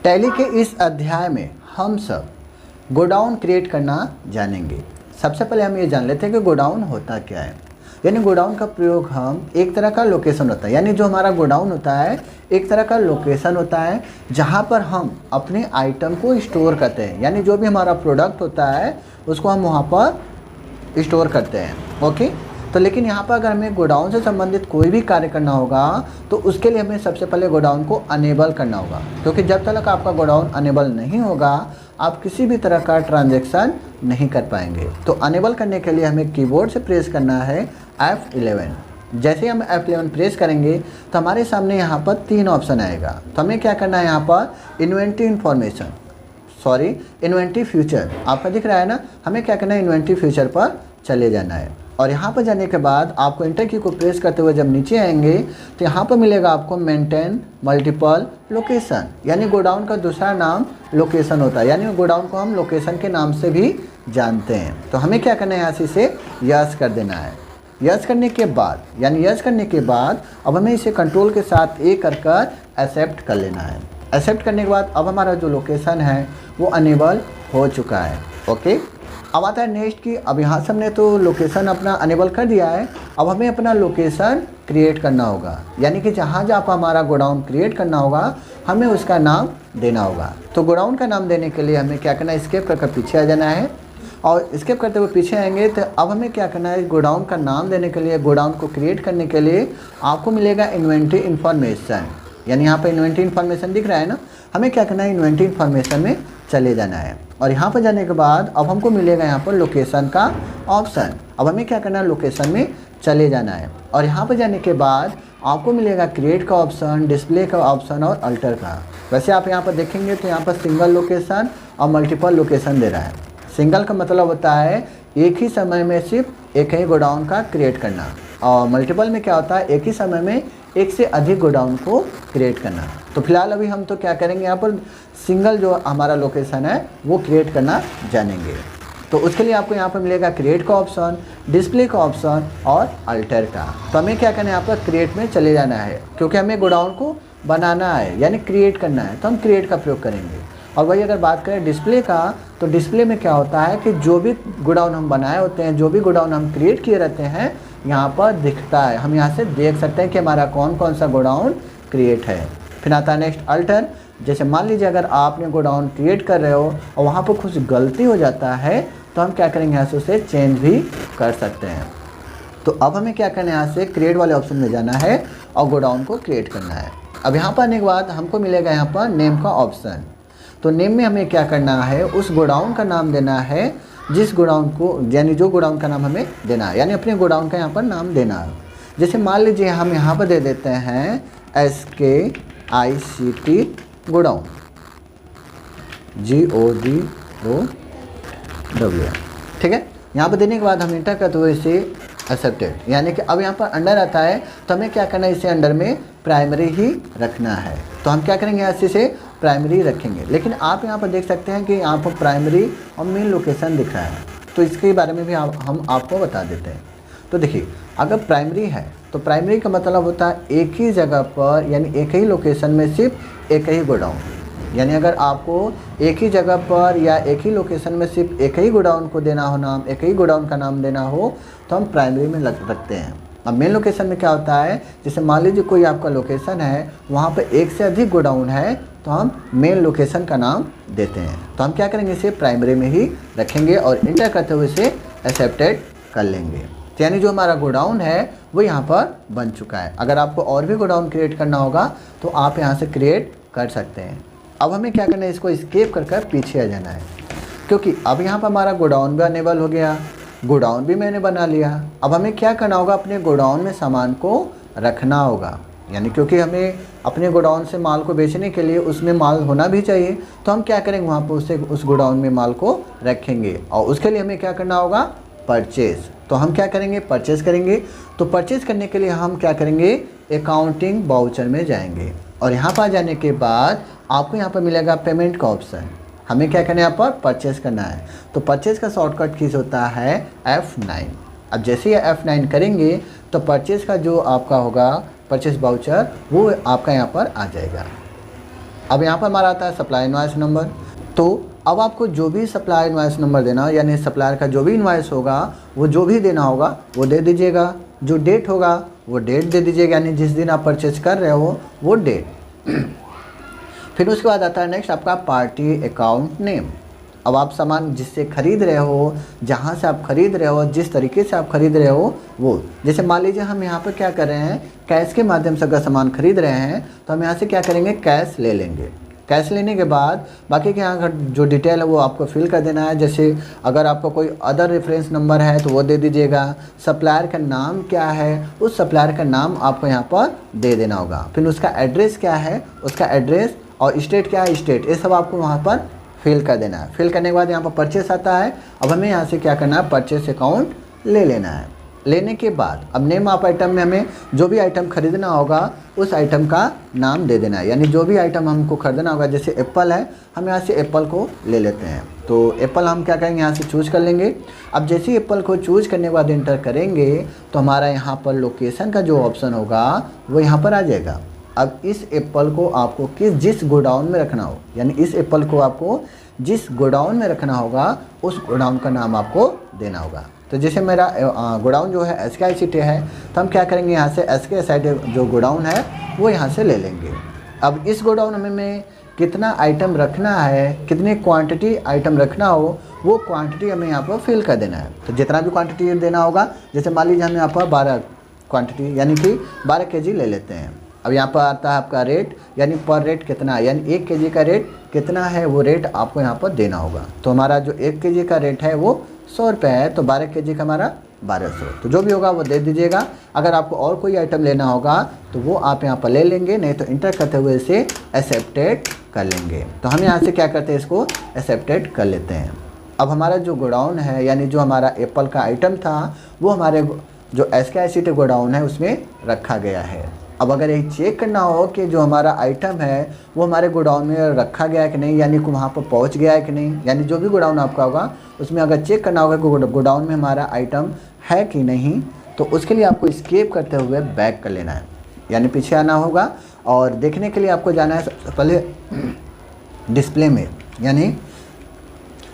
Tally के इस अध्याय में हम सब गोडाउन क्रिएट करना जानेंगे। सबसे पहले हम ये जान लेते हैं कि गोडाउन होता क्या है। यानी गोडाउन का प्रयोग हम एक तरह का लोकेशन होता है, यानी जो हमारा गोडाउन होता है एक तरह का लोकेशन होता है जहाँ पर हम अपने आइटम को स्टोर करते हैं। यानी जो भी हमारा प्रोडक्ट होता है उसको हम वहाँ पर स्टोर करते हैं। ओके, तो लेकिन यहाँ पर अगर हमें गोडाउन से संबंधित कोई भी कार्य करना होगा तो उसके लिए हमें सबसे पहले गोडाउन को अनेबल करना होगा, क्योंकि जब तक आपका गोडाउन अनेबल नहीं होगा आप किसी भी तरह का ट्रांजैक्शन नहीं कर पाएंगे। तो अनेबल करने के लिए हमें कीबोर्ड से प्रेस करना है F11। जैसे ही हम F11 प्रेस करेंगे तो हमारे सामने यहाँ पर 3 ऑप्शन आएगा। तो हमें क्या करना है, यहाँ पर इन्वेंटरी फ्यूचर आपका दिख रहा है ना, हमें क्या करना है, इन्वेंटरी फ्यूचर पर चले जाना है। और यहाँ पर जाने के बाद आपको एंटर की को प्रेस करते हुए जब नीचे आएंगे तो यहाँ पर मिलेगा आपको मेंटेन मल्टीपल लोकेशन, यानी गोडाउन का दूसरा नाम लोकेशन होता है। यानी गोडाउन को हम लोकेशन के नाम से भी जानते हैं। तो हमें क्या करना है, यहाँ से इसे यस कर देना है। यस करने के बाद अब हमें इसे कंट्रोल के साथ ए कर एक्सेप्ट कर लेना है। एक्सेप्ट करने के बाद अब हमारा जो लोकेशन है वो अनेबल हो चुका है। ओके, अब आता है नेक्स्ट की, अब यहाँ से हमने तो लोकेशन अपना अनेबल कर दिया है। अब हमें अपना लोकेशन क्रिएट करना होगा, यानी कि जहाँ जहाँ पर हमारा गोडाउन क्रिएट करना होगा हमें उसका नाम देना होगा। तो गोडाउन का नाम देने के लिए हमें क्या करना है, स्केप कर पीछे आ जाना है। और स्केप करते हुए पीछे आएंगे तो अब हमें क्या करना है, गोडाउन का नाम देने के लिए, गोडाउन को क्रिएट करने के लिए आपको मिलेगा इन्वेंटरी इन्फॉर्मेशन। यानी यहाँ पर इन्वेंटरी इन्फॉर्मेशन दिख रहा है ना, हमें क्या करना है, इन्वेंटरी इन्फॉर्मेशन में चले जाना है। और यहाँ पर जाने के बाद अब हमको मिलेगा यहाँ पर लोकेशन का ऑप्शन। अब हमें क्या करना है, लोकेशन में चले जाना है। और यहाँ पर जाने के बाद आपको मिलेगा क्रिएट का ऑप्शन, डिस्प्ले का ऑप्शन और अल्टर का। वैसे आप यहाँ पर देखेंगे तो यहाँ पर सिंगल लोकेशन और मल्टीपल लोकेशन दे रहा है। सिंगल का मतलब होता है एक ही समय में सिर्फ एक ही गोडाउन का क्रिएट करना, और मल्टीपल में क्या होता है, एक ही समय में एक से अधिक गोडाउन को क्रिएट करना। तो फिलहाल अभी हम तो क्या करेंगे, यहाँ पर सिंगल जो हमारा लोकेशन है वो क्रिएट करना जानेंगे। तो उसके लिए आपको यहाँ पर मिलेगा क्रिएट का ऑप्शन, डिस्प्ले का ऑप्शन और अल्टर का। तो हमें क्या करना है, यहाँ पर क्रिएट में चले जाना है, क्योंकि हमें गोडाउन को बनाना है यानी क्रिएट करना है, तो हम क्रिएट का प्रयोग करेंगे। और वही अगर बात करें डिस्प्ले का, तो डिस्प्ले में क्या होता है कि जो भी गोडाउन हम बनाए होते हैं, जो भी गोडाउन हम क्रिएट किए रहते हैं, यहाँ पर दिखता है। हम यहाँ से देख सकते हैं कि हमारा कौन कौन सा गोडाउन क्रिएट है। फिर आता है नेक्स्ट अल्टर। जैसे मान लीजिए अगर आपने गोडाउन क्रिएट कर रहे हो और वहाँ पर कुछ गलती हो जाता है तो हम क्या करेंगे, यहाँ से उसे चेंज भी कर सकते हैं। तो अब हमें क्या करना है, यहाँ से क्रिएट वाले ऑप्शन में जाना है और गोडाउन को क्रिएट करना है। अब यहाँ पर आने के बाद हमको मिलेगा यहाँ पर नेम का ऑप्शन। तो नेम में हमें क्या करना है, उस गोडाउन का नाम देना है जिस गोडाउन को, यानी जो गोडाउन का नाम हमें देना है, यानी अपने गोडाउन का यहाँ पर नाम देना है। जैसे मान लीजिए हम यहाँ पर दे देते हैं SKICT गोडाउन, GODOWN। ठीक है, यहाँ पर देने के बाद हम इंटर करते हुए इसे एक्सेप्टेड, यानी कि अब यहाँ पर अंडर आता है तो हमें क्या करना है, इसे अंडर में प्राइमरी ही रखना है। तो हम क्या करेंगे, यहाँ से प्राइमरी रखेंगे। लेकिन आप यहाँ पर देख सकते हैं कि यहाँ पर प्राइमरी और मेन लोकेशन दिख रहा है, तो इसके बारे में भी हम आपको बता देते हैं। तो देखिए, अगर प्राइमरी है तो प्राइमरी का मतलब होता है एक ही जगह पर, यानी एक ही लोकेशन में सिर्फ एक ही गोडाउन। यानी अगर आपको एक ही जगह पर या एक ही लोकेशन में सिर्फ एक ही गोडाउन को देना हो नाम, एक ही गोडाउन का नाम देना हो, तो हम प्राइमरी में रखते हैं। अब मेन लोकेशन में क्या होता है, जैसे मान लीजिए कोई आपका लोकेशन है, वहाँ पर एक से अधिक गोडाउन है, तो हम मेन लोकेशन का नाम देते हैं। तो हम क्या करेंगे, इसे प्राइमरी में ही रखेंगे और इंटर करते हुए इसे एक्सेप्टेड कर लेंगे। तो यानी जो हमारा गोडाउन है वो यहाँ पर बन चुका है। अगर आपको और भी गोडाउन क्रिएट करना होगा तो आप यहाँ से क्रिएट कर सकते हैं। अब हमें क्या करना है, इसको स्केप कर पीछे आ जाना है, क्योंकि अब यहाँ पर हमारा गोडाउन भी अनेबल हो गया, गोडाउन भी मैंने बना लिया। अब हमें क्या करना होगा, अपने गोडाउन में सामान को रखना होगा, यानी क्योंकि हमें अपने गोडाउन से माल को बेचने के लिए उसमें माल होना भी चाहिए। तो हम क्या करेंगे, वहाँ पर उस गोडाउन में माल को रखेंगे और उसके लिए हमें क्या करना होगा, परचेज़। तो हम क्या करेंगे, परचेज़ करेंगे। तो परचेज़ करने के लिए हम क्या करेंगे, अकाउंटिंग वाउचर में जाएंगे और यहाँ पर जाने के बाद आपको यहाँ पर मिलेगा पेमेंट का ऑप्शन। हमें क्या करना है, यहाँ पर परचेज़ करना है। तो परचेज़ का शॉर्टकट कीज होता है F9। अब जैसे ही F9 करेंगे तो परचेज़ का जो आपका होगा परचेज़ वाउचर, वो आपका यहाँ पर आ जाएगा। अब यहाँ पर हमारा आता है सप्लाई इनवॉइस नंबर। तो अब आपको जो भी सप्लाई इनवॉइस नंबर देना हो, यानी सप्लायर का जो भी इनवॉइस होगा वो जो भी देना होगा वो दे दीजिएगा। जो डेट होगा वो डेट दे दीजिएगा, यानी जिस दिन आप परचेज कर रहे हो वो डेट। फिर उसके बाद आता है नेक्स्ट आपका पार्टी अकाउंट नेम। अब आप सामान जिससे खरीद रहे हो, जहाँ से आप खरीद रहे हो, जिस तरीके से आप खरीद रहे हो वो, जैसे मान लीजिए हम यहाँ पर क्या कर रहे हैं, कैश के माध्यम से अगर सामान खरीद रहे हैं तो हम यहाँ से क्या करेंगे, कैश ले लेंगे। कैश लेने के बाद बाकी के यहाँ जो डिटेल है वो आपको फिल कर देना है। जैसे अगर आपका कोई अदर रेफरेंस नंबर है तो वो दे दीजिएगा। सप्लायर का नाम क्या है, उस सप्लायर का नाम आपको यहाँ पर दे देना होगा। फिर उसका एड्रेस क्या है, उसका एड्रेस, और स्टेट क्या है, स्टेट, ये सब आपको वहाँ पर फिल कर देना है। फिल करने के बाद यहाँ पर परचेस आता है। अब हमें यहाँ से क्या करना है, परचेस अकाउंट ले लेना है। लेने के बाद अब नेम ऑफ आइटम में हमें जो भी आइटम खरीदना होगा उस आइटम का नाम दे देना है, यानी जो भी आइटम हमको खरीदना होगा। जैसे एप्पल है, हम यहाँ से एप्पल को ले लेते हैं, तो एप्पल हम क्या करेंगे, यहाँ से चूज कर लेंगे। अब जैसे ही एप्पल को चूज करने के बाद इंटर करेंगे तो हमारा यहाँ पर लोकेशन का जो ऑप्शन होगा वो यहाँ पर आ जाएगा। अब इस एप्पल को आपको जिस गोडाउन में रखना हो, यानी इस एप्पल को आपको जिस गोडाउन में रखना होगा उस गोडाउन का नाम आपको देना होगा। तो जैसे मेरा गोडाउन जो है SKICT है, तो हम क्या करेंगे, यहाँ से SKICT जो गोडाउन है वो यहाँ से ले लेंगे। अब इस गोडाउन में कितना आइटम रखना है, कितनी क्वांटिटी आइटम रखना हो, वो क्वांटिटी हमें यहाँ पर फिल कर देना है। तो जितना भी क्वांटिटी देना होगा, जैसे मान लीजिए हम यहाँ पर 12 क्वांटिटी यानी कि 12 kg ले लेते हैं। अब यहाँ पर आता है आपका रेट, यानी पर रेट कितना है, यानी 1 kg का रेट कितना है वो रेट आपको यहाँ पर देना होगा। तो हमारा जो 1 kg का रेट है वो 100 रुपये है, तो 12 kg का हमारा 1200, तो जो भी होगा वो दे दीजिएगा। अगर आपको और कोई आइटम लेना होगा तो वो आप यहाँ पर ले लेंगे, नहीं तो इंटर करते हुए इसे एक्सेप्टेड कर लेंगे। तो हम यहाँ से क्या करते हैं, इसको एक्सेप्टेड कर लेते हैं। अब हमारा जो गोडाउन है, यानी जो हमारा एप्पल का आइटम था वो हमारे जो SKICT गोडाउन है उसमें रखा गया है। अब अगर ये चेक करना हो कि जो हमारा आइटम है वो हमारे गोडाउन में रखा गया है कि नहीं, यानी कि वहाँ पर पहुँच गया है कि नहीं, यानी जो भी गोडाउन आपका होगा उसमें अगर चेक करना होगा कि गोडाउन में हमारा आइटम है कि नहीं, तो उसके लिए आपको स्केप करते हुए बैक कर लेना है, यानी पीछे आना होगा। और देखने के लिए आपको जाना है सबसे पहले डिस्प्ले में, यानी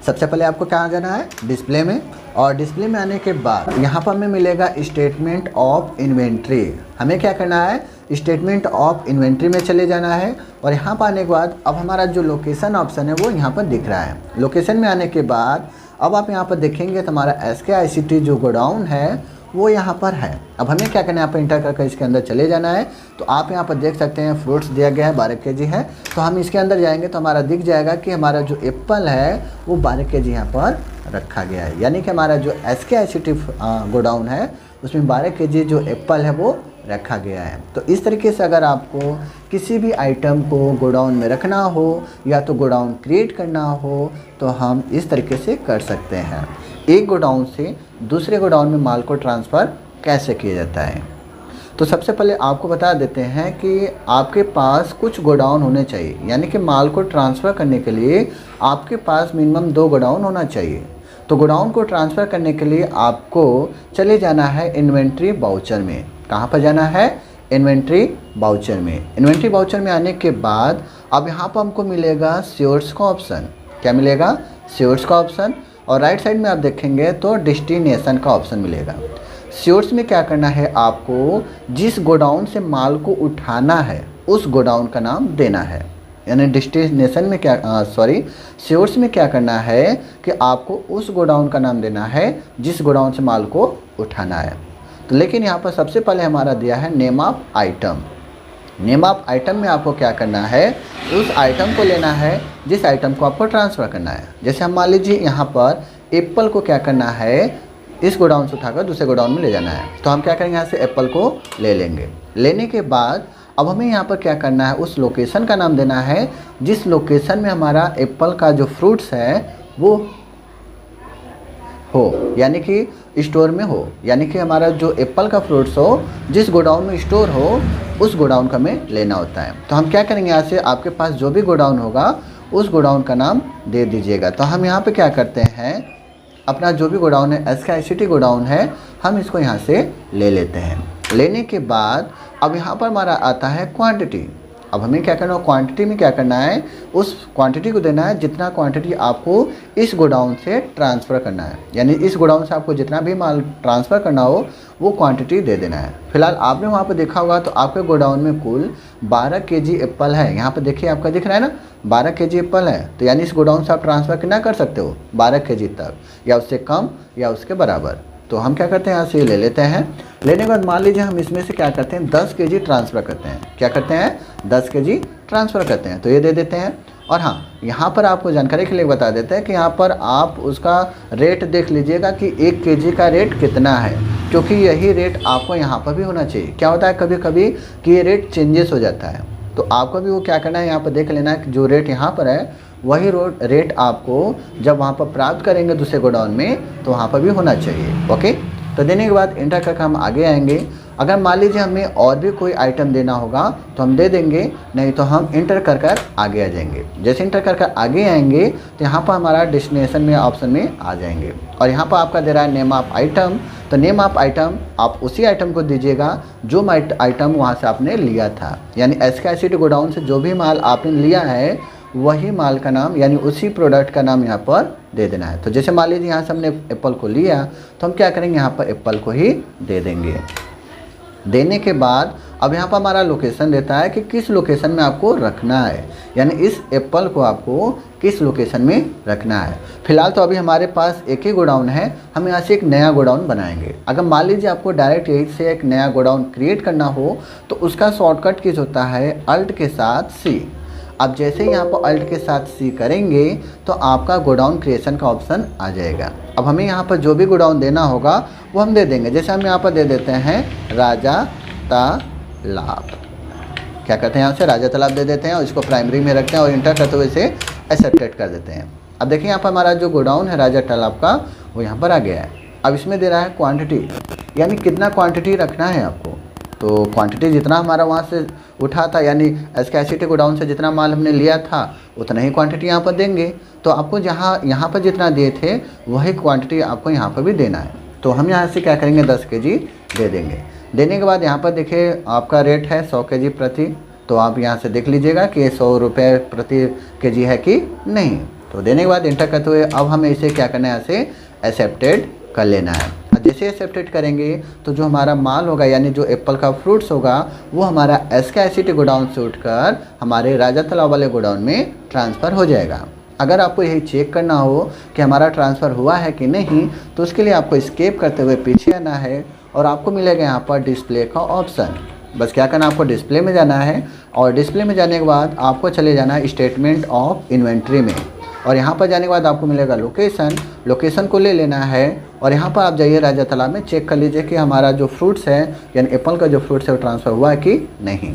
सबसे पहले आपको कहाँ जाना है, डिस्प्ले में। और डिस्प्ले में आने के बाद यहाँ पर हमें मिलेगा स्टेटमेंट ऑफ इन्वेंट्री। हमें क्या करना है, स्टेटमेंट ऑफ इन्वेंट्री में चले जाना है। और यहाँ पर आने के बाद अब हमारा जो लोकेशन ऑप्शन है वो यहाँ पर दिख रहा है। लोकेशन में आने के बाद अब आप यहाँ पर देखेंगे तो हमारा SKICT जो गोडाउन है वो यहाँ पर है। अब हमें क्या करना है, यहाँ पर इंटर करके इसके अंदर चले जाना है। तो आप यहाँ पर देख सकते हैं फ्रूट्स दिया गया है 12 kg है, तो हम इसके अंदर जाएंगे तो हमारा दिख जाएगा कि हमारा जो एप्पल है वो 12 kg यहाँ पर रखा गया है, यानी कि हमारा जो SKICT गोडाउन है उसमें 12 kg जो एप्पल है वो रखा गया है। तो इस तरीके से अगर आपको किसी भी आइटम को गोडाउन में रखना हो या तो गोडाउन क्रिएट करना हो तो हम इस तरीके से कर सकते हैं। एक गोडाउन से दूसरे गोडाउन में माल को ट्रांसफ़र कैसे किया जाता है, तो सबसे पहले आपको बता देते हैं कि आपके पास कुछ गोडाउन होने चाहिए, यानी कि माल को ट्रांसफ़र करने के लिए आपके पास मिनिमम 2 गोडाउन होना चाहिए। तो गोडाउन को ट्रांसफ़र करने के लिए आपको चले जाना है इन्वेंट्री वाउचर में। कहाँ पर जाना है, इन्वेंट्री वाउचर में। इन्वेंट्री वाउचर में आने के बाद अब यहाँ पर हमको मिलेगा श्योर्स का ऑप्शन। क्या मिलेगा, श्योर्स का ऑप्शन। और राइट साइड में आप देखेंगे तो डेस्टिनेशन का ऑप्शन मिलेगा। श्योर्स में क्या करना है, आपको जिस गोडाउन से माल को उठाना है उस गोडाउन का नाम देना है, यानी डेस्टिनेशन में क्या श्योर्स में क्या करना है कि आपको उस गोडाउन का नाम देना है जिस गोडाउन से माल को उठाना है। तो लेकिन यहाँ पर सबसे पहले हमारा दिया है name of item. Name of item में आपको क्या करना है, उस आइटम को लेना है जिस आइटम को आपको ट्रांसफ़र करना है। जैसे हम मान लीजिए यहाँ पर एप्पल को क्या करना है, इस गोडाउन से उठाकर दूसरे गोडाउन में ले जाना है। तो हम क्या करेंगे, यहाँ से एप्पल को ले लेंगे। लेने के बाद अब हमें यहाँ पर क्या करना है, उस लोकेशन का नाम देना है जिस लोकेशन में हमारा एप्पल का जो फ्रूट्स है वो हो, यानी कि स्टोर में हो, यानी कि हमारा जो एप्पल का फ्रूट्स हो जिस गोडाउन में स्टोर हो उस गोडाउन का हमें लेना होता है। तो हम क्या करेंगे, यहाँ से आपके पास जो भी गोडाउन होगा उस गोडाउन का नाम दे दीजिएगा। तो हम यहाँ पे क्या करते हैं, अपना जो भी गोडाउन है SKICT गोडाउन है, हम इसको यहाँ से ले लेते हैं। लेने के बाद अब यहाँ पर हमारा आता है क्वांटिटी। अब हमें क्या करना है, क्वांटिटी में क्या करना है, उस क्वांटिटी को देना है जितना क्वांटिटी आपको इस गोडाउन से ट्रांसफ़र करना है। यानी इस गोडाउन से आपको जितना भी माल ट्रांसफ़र करना हो वो क्वांटिटी दे देना है। फिलहाल आपने वहाँ पर देखा होगा तो आपके गोडाउन में कुल 12 केजी एप्पल है। यहाँ पर देखिए आपका दिख रहा है ना 12 केजी एप्पल है। तो यानी इस गोडाउन से आप ट्रांसफ़र कितना कर सकते हो, 12 केजी तक, या उससे कम या उसके बराबर। तो हम क्या करते हैं, यहाँ से ये ले लेते हैं। लेने के बाद मान लीजिए हम इसमें से क्या करते हैं, 10 केजी ट्रांसफ़र करते हैं। क्या करते हैं, 10 केजी ट्रांसफ़र करते हैं। तो ये दे देते हैं। और हाँ, यहाँ पर आपको जानकारी के लिए बता देते हैं कि यहाँ पर आप उसका रेट देख लीजिएगा कि 1 केजी का रेट कितना है, क्योंकि यही रेट आपको यहाँ पर भी होना चाहिए। क्या होता है कभी कभी कि ये रेट चेंजेस हो जाता है, तो आपको भी वो क्या करना है, यहाँ पर देख लेना है कि जो रेट यहाँ पर है वही रेट आपको जब वहाँ पर प्राप्त करेंगे दूसरे गोडाउन में तो वहाँ पर भी होना चाहिए। ओके, तो देने के बाद इंटर करके हम आगे आएंगे। अगर मान लीजिए हमें और भी कोई आइटम देना होगा तो हम दे देंगे, नहीं तो हम इंटर कर आगे आ जाएंगे। जैसे इंटर कर आगे आएंगे तो यहाँ पर हमारा डेस्टिनेशन में ऑप्शन में आ जाएंगे और यहाँ पर आपका दे रहा है नेम ऑफ आइटम। तो नेम ऑफ आइटम आप उसी आइटम को दीजिएगा जो आइटम वहाँ से आपने लिया था। यानी SKICT गोडाउन से जो भी माल आपने लिया है वही माल का नाम यानी उसी प्रोडक्ट का नाम यहाँ पर दे देना है। तो जैसे मान लीजिए यहाँ से हमने एप्पल को लिया तो हम क्या करेंगे, यहाँ पर एप्पल को ही दे देंगे। देने के बाद अब यहाँ पर हमारा लोकेशन देता है कि किस लोकेशन में आपको रखना है, यानी इस एप्पल को आपको किस लोकेशन में रखना है। फिलहाल तो अभी हमारे पास एक ही गोडाउन है, हम यहाँ से एक नया गोडाउन बनाएंगे। अगर मान लीजिए आपको डायरेक्ट यही से एक नया गोडाउन क्रिएट करना हो तो उसका शॉर्टकट किस होता है, अल्ट के साथ C। अब जैसे ही यहाँ पर अल्ट के साथ C करेंगे तो आपका गोडाउन क्रिएशन का ऑप्शन आ जाएगा। अब हमें यहाँ पर जो भी गोडाउन देना होगा वो हम दे देंगे। जैसे हम यहाँ पर दे देते हैं राजा तालाब। क्या करते हैं, यहाँ से राजा तालाब दे देते हैं और इसको प्राइमरी में रखते हैं और इंटर करते हुए इसे एक्सेप्टेड कर देते हैं। अब देखिए यहाँ पर हमारा जो गोडाउन है राजा तालाब का वो यहाँ पर आ गया है। अब इसमें दे रहा है क्वांटिटी, यानी कितना क्वांटिटी रखना है आपको। तो क्वांटिटी जितना हमारा वहाँ से उठा था यानी SKICT गोडाउन से जितना माल हमने लिया था उतना ही क्वांटिटी यहाँ पर देंगे। तो आपको जहाँ यहाँ पर जितना दिए थे वही क्वांटिटी आपको यहाँ पर भी देना है। तो हम यहाँ से क्या करेंगे, 10 केजी दे देंगे। देने के बाद यहाँ पर देखिए आपका रेट है 100 केजी प्रति। तो आप यहाँ से देख लीजिएगा कि 100 रुपये प्रति केजी है कि नहीं। तो देने के बाद इंटर करते हुए अब हमें इसे क्या करना है, यहाँ से एक्सेप्टेड कर लेना है। जैसे एक्सेप्टेड करेंगे तो जो हमारा माल होगा यानी जो एप्पल का फ्रूट्स होगा वो हमारा SKICT गोडाउन से उठकर हमारे राजा तालाब वाले गोडाउन में ट्रांसफ़र हो जाएगा। अगर आपको यही चेक करना हो कि हमारा ट्रांसफ़र हुआ है कि नहीं तो उसके लिए आपको एस्केप करते हुए पीछे आना है और आपको मिलेगा यहाँ पर डिस्प्ले का ऑप्शन। बस क्या करना, आपको डिस्प्ले में जाना है और डिस्प्ले में जाने के बाद आपको चले जाना है स्टेटमेंट ऑफ इन्वेंट्री में और यहाँ पर जाने के बाद आपको मिलेगा लोकेशन को ले लेना है और यहाँ पर आप जाइए राजा तालाब में चेक कर लीजिए कि हमारा जो फ्रूट्स है यानी एप्पल का जो फ्रूट्स है वो ट्रांसफ़र हुआ है कि नहीं।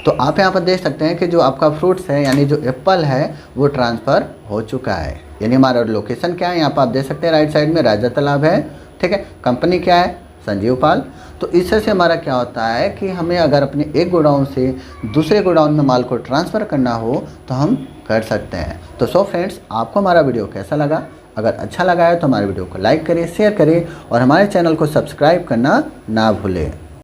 तो आप यहाँ पर देख सकते हैं कि जो आपका फ्रूट्स है यानी जो एप्पल है वो ट्रांसफ़र हो चुका है। यानी हमारा लोकेशन क्या है, यहाँ पर आप देख सकते हैं राइट साइड में राजा तालाब है, ठीक है। कंपनी क्या है, संजीव पाल। तो इससे हमारा क्या होता है कि हमें अगर अपने एक गोडाउन से दूसरे गोडाउन में माल को ट्रांसफ़र करना हो तो हम कर सकते हैं। तो सो फ्रेंड्स, आपको हमारा वीडियो कैसा लगा? अगर अच्छा लगा है तो हमारे वीडियो को लाइक करें, शेयर करें और हमारे चैनल को सब्सक्राइब करना ना भूलें।